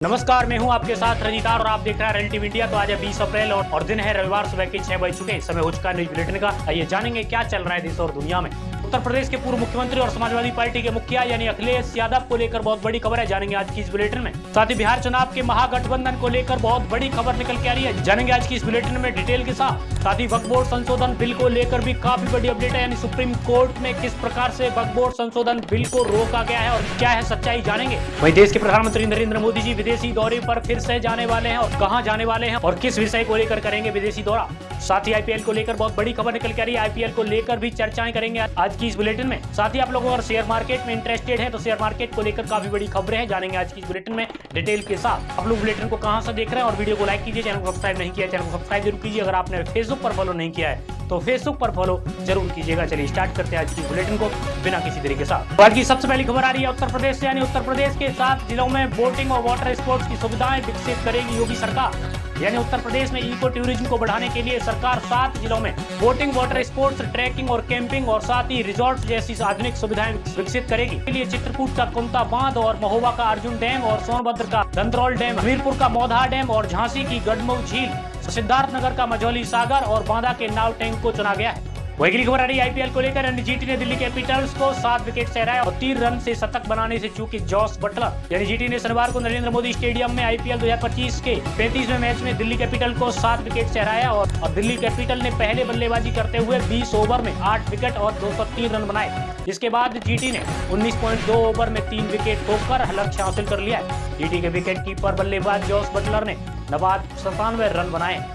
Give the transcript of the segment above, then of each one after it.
नमस्कार, मैं हूं आपके साथ रजितार और आप देख रहे हैं रियल टीवी इंडिया। तो आज है 20 अप्रैल और दिन है रविवार, सुबह के 6 बज चुके हैं। समय हो चुका है न्यूज बुलेटिन का। आइए जानेंगे क्या चल रहा है देश और दुनिया में। उत्तर प्रदेश के पूर्व मुख्यमंत्री और समाजवादी पार्टी के मुखिया यानी अखिलेश यादव को लेकर बहुत बड़ी खबर है, जानेंगे आज की इस बुलेटिन में। साथ ही बिहार चुनाव के महागठबंधन को लेकर बहुत बड़ी खबर निकल के आ रही है, जानेंगे आज की इस बुलेटिन में डिटेल के साथ। साथ ही वक्फ बोर्ड संशोधन बिल को लेकर भी काफी बड़ी अपडेट है, यानी सुप्रीम कोर्ट में किस प्रकार से वक्फ बोर्ड संशोधन बिल को रोका गया है और क्या है सच्चाई, जानेंगे। वहीं देश के प्रधानमंत्री नरेंद्र मोदी जी विदेशी दौरे पर फिर से जाने वाले हैं और कहां जाने वाले हैं और किस विषय को लेकर करेंगे विदेशी दौरा। साथ ही आईपीएल को लेकर बहुत बड़ी खबर निकल के आ रही है, आईपीएल को लेकर भी चर्चाएं करेंगे आज की इस बुलेटिन में। साथ ही आप लोग अगर शेयर मार्केट में इंटरेस्टेड हैं तो शेयर मार्केट को लेकर काफी बड़ी खबरें हैं, जानेंगे आज की इस बुलेटिन में डिटेल के साथ। आप लोग बुलेटिन को कहां से देख रहे हैं और वीडियो को लाइक कीजिए, चैनल को सब्सक्राइब नहीं किया चैनल को सब्सक्राइब जरूर कीजिए। अगर आपने फेसबुक पर फॉलो नहीं किया है तो फेसबुक पर फॉलो जरूर कीजिएगा। चलिए स्टार्ट करते हैं आज की बुलेटिन को बिना किसी देरी के साथ। तो आज की सबसे पहली खबर आ रही है उत्तर प्रदेश से, यानी उत्तर प्रदेश के 7 जिलों में बोटिंग और वाटर स्पोर्ट्स की सुविधाएं विकसित करेगी योगी सरकार। यानी उत्तर प्रदेश में इको टूरिज्म को बढ़ाने के लिए सरकार 7 जिलों में बोटिंग, वाटर स्पोर्ट्स, ट्रैकिंग और कैंपिंग और साथ ही रिजॉर्ट जैसी आधुनिक सुविधाएं विकसित करेगी। इसके लिए चित्रकूट का कुंता बांध और महोबा का अर्जुन डैम और सोनभद्र का धंतरौल डैम, हमीरपुर का मौधा डैम और झांसी की गढ़मुख झील, सिद्धार्थनगर का मझौली सागर और बांदा के नाव टैंक को चुना गया है। वही अगली खबर आ रही है आईपीएल को लेकर, जीटी ने दिल्ली कैपिटल्स को 7 विकेट से हराया और 3 रन से शतक बनाने से चूके जॉस बटलर। यानी जीटी ने शनिवार को नरेंद्र मोदी स्टेडियम में आईपीएल 2025 के 35वें मैच में दिल्ली कैपिटल को 7 विकेट से हराया और दिल्ली कैपिटल ने पहले बल्लेबाजी करते हुए 20 ओवर में 8 विकेट और 203 रन बनाए। इसके बाद जीटी ने 19.2 ओवर में 3 विकेट खोकर लक्ष्य हासिल कर लिया है। जीटी के विकेट कीपर बल्लेबाज जॉस बटलर ने नवाद 97 रन बनाए।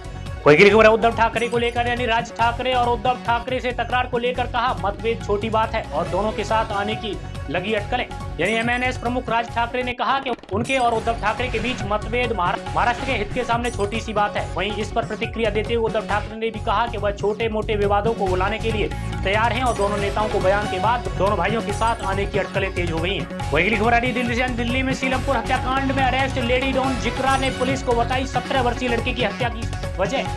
वही अगली खबर है उद्धव ठाकरे को लेकर, यानी राज ठाकरे और उद्धव ठाकरे से तकरार को लेकर कहा मतभेद छोटी बात है और दोनों के साथ आने की लगी अटकलें। यानी एमएनएस प्रमुख राज ठाकरे ने कहा कि उनके और उद्धव ठाकरे के बीच मतभेद महाराष्ट्र के हित के सामने छोटी सी बात है। वहीं इस पर प्रतिक्रिया देते हुए उद्धव ठाकरे ने भी कहा कि वह छोटे मोटे विवादों को बुलाने के लिए तैयार हैं और दोनों नेताओं को बयान के बाद दोनों भाइयों के साथ आने की अटकलें तेज हो गई हैं। वही अगली खबर आ रही है दिल्ली से, दिल्ली में सीलमपुर हत्याकांड में अरेस्ट लेडी डॉन जिक्रा ने पुलिस को बताई 17 वर्षीय लड़के की हत्या की वजह।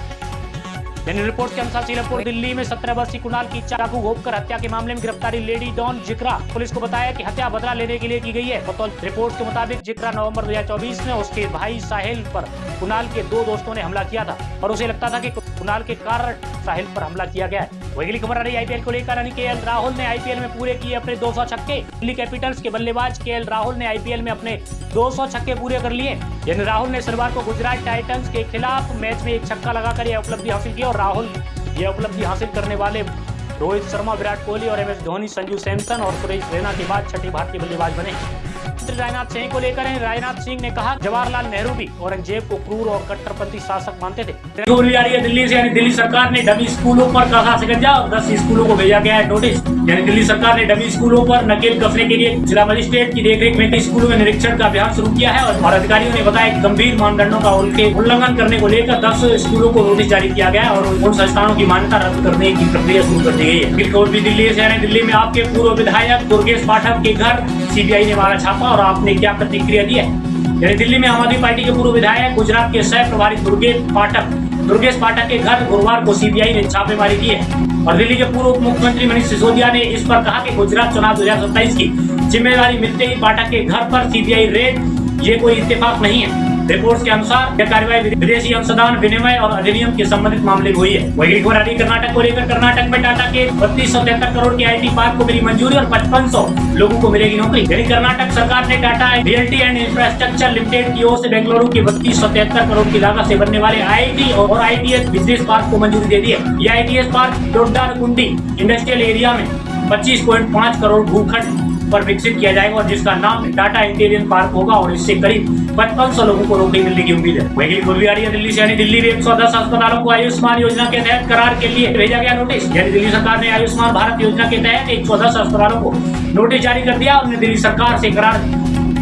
यानी रिपोर्ट के अनुसार सीलमपुर दिल्ली में 17 वर्षीय कुणाल की चाकू घोंपकर हत्या के मामले में गिरफ्तारी लेडी डॉन जिक्रा पुलिस को बताया कि हत्या बदला लेने के लिए की गई है। रिपोर्ट के मुताबिक जिक्रा नवंबर 2024 में उसके भाई साहिल पर कुणाल के 2 दोस्तों ने हमला किया था और उसे लगता था कि कुणाल के कारण साहिल पर हमला किया गया है। वही अगली खबर आ रही है आईपीएल को लेकर, यानी केएल राहुल ने आईपीएल में पूरे किए अपने 200 छक्के। दिल्ली कैपिटल्स के बल्लेबाज केएल राहुल ने आईपीएल में अपने 200 छक्के पूरे कर लिए। यानी राहुल ने शनिवार को गुजरात टाइटंस के खिलाफ मैच में 1 छक्का लगाकर यह उपलब्धि हासिल की और राहुल यह उपलब्धि हासिल करने वाले रोहित शर्मा, विराट कोहली और एमएस धोनी, संजू सैमसन और सुरेश रैना के बाद छठे भारतीय बल्लेबाज बने। राजनाथ सिंह को लेकर राजनाथ सिंह ने कहा जवाहरलाल नेहरू भी औरंगजेब को क्रूर और कट्टरपंथी शासक मानते थे। दिल्ली से, यानी दिल्ली सरकार ने डमी स्कूलों पर कसा शिकंजा और 10 स्कूलों को भेजा गया है नोटिस। यानी दिल्ली सरकार ने डमी स्कूलों पर नकेल कसने के लिए जिला मजिस्ट्रेट की देखरेख में स्कूलों में निरीक्षण का अभियान शुरू किया है और अधिकारियों ने बताया गंभीर मानदंडों का उनके उल्लंघन करने को लेकर 10 स्कूलों को नोटिस जारी किया गया है और उन संस्थानों की मान्यता रद्द करने की प्रक्रिया शुरू कर दी गई है। दिल्ली से, दिल्ली में आपके पूर्व विधायक दुर्गेश पाठक के घर सीबीआई ने मारा छापा और आपने क्या प्रतिक्रिया दी है। यानी दिल्ली में आम आदमी पार्टी के पूर्व विधायक गुजरात के सह प्रभारी दुर्गेश पाठक के घर गुरुवार को सीबीआई ने छापेमारी की है और दिल्ली के पूर्व मुख्यमंत्री मनीष सिसोदिया ने इस पर कहा कि गुजरात चुनाव 2027 की जिम्मेदारी मिलते ही पाठक के घर पर सीबीआई रेड ये कोई इत्तेफाक नहीं है। रिपोर्ट्स के अनुसार यह कार्रवाई विदेशी अंशदान विनिमय और अधिनियम के संबंधित मामले में हुई है। वही खबर आ रही कर्नाटक को लेकर, कर्नाटक में टाटा के 3273 करोड़ के आईटी पार्क को मिली मंजूरी और 5500 लोगों को मिलेगी नौकरी। यानी कर्नाटक सरकार ने Tata realty and infrastructure limited की ओर से बेंगलुरु के 3273 करोड़ की लागत से बनने वाले आईटी और आईटीएस बिजनेस पार्क को मंजूरी दे दी है। यह आईटीएस पार्क डोड्डानकुंडी इंडस्ट्रियल एरिया में 25.5 करोड़ भूखंड पर विकसित किया जाएगा और जिसका नाम टाटा इंटेरियन पार्क होगा और इससे करीब 5500 लोगों को नौकरी मिलने की उम्मीद है। वही खबर आ रही है दिल्ली से, यानी दिल्ली में 110 अस्पतालों को आयुष्मान योजना के तहत करार के लिए भेजा गया नोटिस। यानी दिल्ली सरकार ने आयुष्मान भारत योजना के तहत 110 अस्पतालों को नोटिस जारी कर दिया और उन्हें दिल्ली सरकार से करार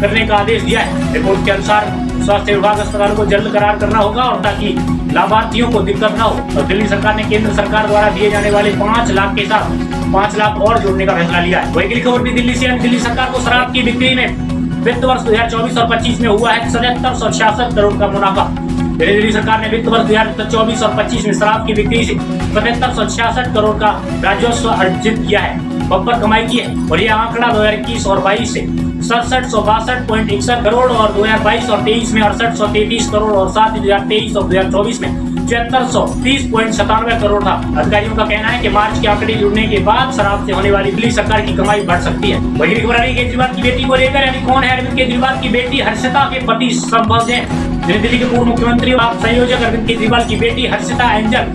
करने का आदेश दिया है। रिपोर्ट के अनुसार स्वास्थ्य विभाग अस्पतालों को जल्द करार करना होगा और ताकि लाभार्थियों को दिक्कत न हो। और दिल्ली सरकार ने केंद्र सरकार द्वारा दिए जाने वाले 5 लाख के साथ 5 लाख और जोड़ने का फैसला लिया है। वही खबर भी दिल्ली से, दिल्ली सरकार को शराब की बिक्री में वित्त वर्ष 2024 और 25 में हुआ है 7766 करोड़ का मुनाफा। दिल्ली सरकार ने वित्त वर्ष 2024 और 25 में शराब की बिक्री से 7766 करोड़ का राजस्व अर्जित किया है, बम्पर कमाई की है और यह आंकड़ा 2021 और 22 से 6762.61 करोड़ और 2022 और 23 में 6833 करोड़ और साथ ही 2023 और 2024 में 7430.97 करोड़ था। अधिकारियों का कहना है कि मार्च के आंकड़े जुड़ने के बाद शराब से होने वाली दिल्ली सरकार की कमाई बढ़ सकती है। वही खबर आ रही है केजरीवाल की बेटी को लेकर, यानी कौन है अरविंद केजरीवाल की बेटी हर्षिता के पति संभव जैन। नई दिल्ली के पूर्व मुख्यमंत्री और संयोजक अरविंद केजरीवाल की बेटी हर्षिता एंजल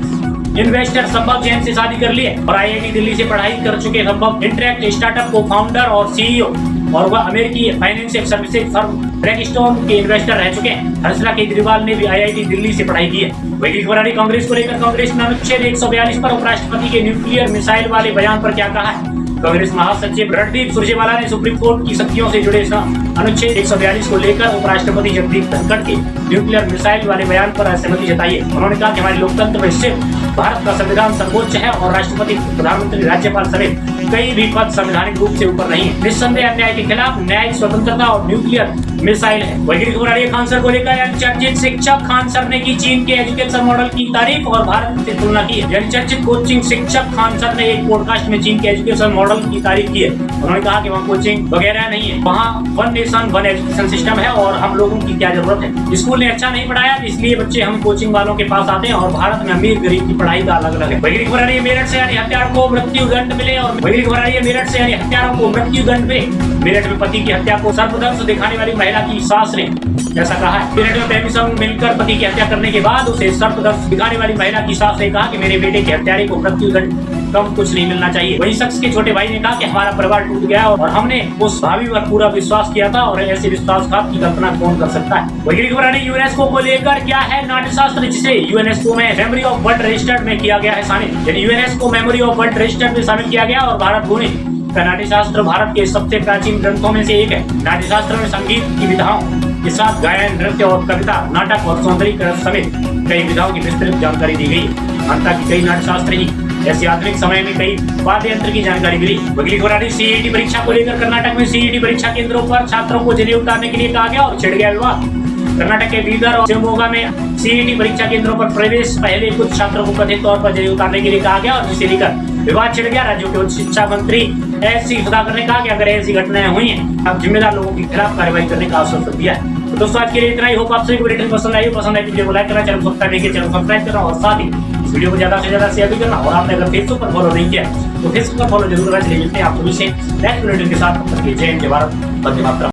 इन्वेस्टर संभव जैन से शादी कर ली है और IIT दिल्ली से पढ़ाई कर चुके संभव इंटरैक्ट स्टार्टअप को फाउंडर और CEO और वह अमेरिकी फाइनेंशियल सर्विसेज फर्म ब्लैकस्टोन के इन्वेस्टर रह चुके हैं। हर्षिता केजरीवाल ने भी IIT दिल्ली से पढ़ाई की है। वही खबर आ रही कांग्रेस को लेकर, कांग्रेस ने अनुच्छेद 142 पर उपराष्ट्रपति के न्यूक्लियर मिसाइल वाले बयान पर क्या कहा है। कांग्रेस महासचिव रणदीप सुरजेवाला ने सुप्रीम कोर्ट की शक्तियों से जुड़े अनुच्छेद 142 को लेकर उपराष्ट्रपति जगदीप धनखड़ के न्यूक्लियर मिसाइल वाले बयान पर असहमति जताई है। उन्होंने कहा कि हमारे लोकतंत्र में सिर्फ भारत का संविधान सर्वोच्च है और राष्ट्रपति, प्रधानमंत्री, राज्यपाल समेत कई भी पद संवैधानिक रूप से ऊपर नहीं है। निस्संदेह अन्याय के खिलाफ न्यायिक स्वतंत्रता और न्यूक्लियर मिसाइल है। वही खबर आ रही है खान सर को लेकर, चर्चित शिक्षक खान सर ने की चीन के एजुकेशन मॉडल की तारीफ और भारत से तुलना की है। चर्चित कोचिंग शिक्षक खान सर ने एक पॉडकास्ट में चीन के एजुकेशन मॉडल की तारीफ की है। उन्होंने कहा कि वहाँ कोचिंग वगैरह नहीं है, वहाँ one nation one education system है और हम लोगों की क्या जरूरत है। स्कूल ने अच्छा नहीं पढ़ाया, इसलिए बच्चे हम कोचिंग वालों के पास आते हैं और भारत में अमीर गरीब की पढ़ाई का अलग अलग है। वही खबर आ रही है मेरठ से, यानी हत्यारों को मृत्यु दंड मिले और वही खबर आ रही है मेरठ से, यानी हत्यारों को मृत्यु दंड मिले। मेरठ में पति की हत्या को सर्पदंश दिखाने वाली महिला की सास ने ऐसा कहा है। मेरठ में प्रेमी संग मिलकर पति की हत्या करने के बाद उसे सर्पदंश दिखाने वाली महिला की सास ने कहा कि मेरे बेटे के हत्यारे को मृत्यु दंड कम कुछ नहीं मिलना चाहिए। वही शख्स के छोटे भाई ने कहा कि हमारा परिवार टूट गया और हमने उस भाभी पर पूरा विश्वास किया था और ऐसे विश्वासघात की कल्पना कौन कर सकता है। वही खबर आ रही यूनेस्को को लेकर, क्या है नाट्यशास्त्र जिसे यूनेस्को में मेमोरी ऑफ वर्ल्ड रजिस्टर्ड में किया गया है शामिल, यानी UNESCO memory of world registered में शामिल किया गया और भारत भूमि का नाट्यशास्त्र भारत के सबसे प्राचीन ग्रंथों में से एक है। नाट्यशास्त्र में संगीत की विधाओं के साथ गायन, नृत्य और कविता, नाटक और सौंदर्यीकरण समेत कई विधाओं की विस्तृत जानकारी दी गई है। हालांकि कई नाट्यशास्त्र ही ऐसे आधुनिक समय में कई वाद्य यंत्र की जानकारी मिली। अगली खबर आ रही CET परीक्षा को लेकर, कर्नाटक में CET परीक्षा केंद्रों पर छात्रों को जनेऊ उतारने के लिए कहा गया और छिड़ गया विवाद। कर्नाटक के बीदर और शिवमोगा में CET परीक्षा केंद्रों पर प्रवेश पहले कुछ छात्रों को कथित तौर पर जनेऊ उतारने के लिए कहा गया और जिसे लेकर विवाद छिड़ गया। राज्यों के उच्च शिक्षा मंत्री S.C. सुधाकर ने कहा कि अगर ऐसी घटनाएं हुई हैं, अब जिम्मेदार लोगों के खिलाफ कार्रवाई करने का आश्वासन दिया है। तो दोस्तों आज के लिए इतना ही। होप आप सभी को वीडियो पसंद आई तो वीडियो को लाइक करना, चैनल सब्सक्राइब करना और साथ ही इस वीडियो को ज्यादा से ज्यादा शेयर भी करना। और आपने अगर फेसबुक पर फॉलो नहीं किया तो फेसबुक पर फॉलो जरूर करना। चलिए मिलते हैं आप सभी से नेक्स्ट वीडियो के साथ। जय हिंद, जय भारत, वंदे मातरम।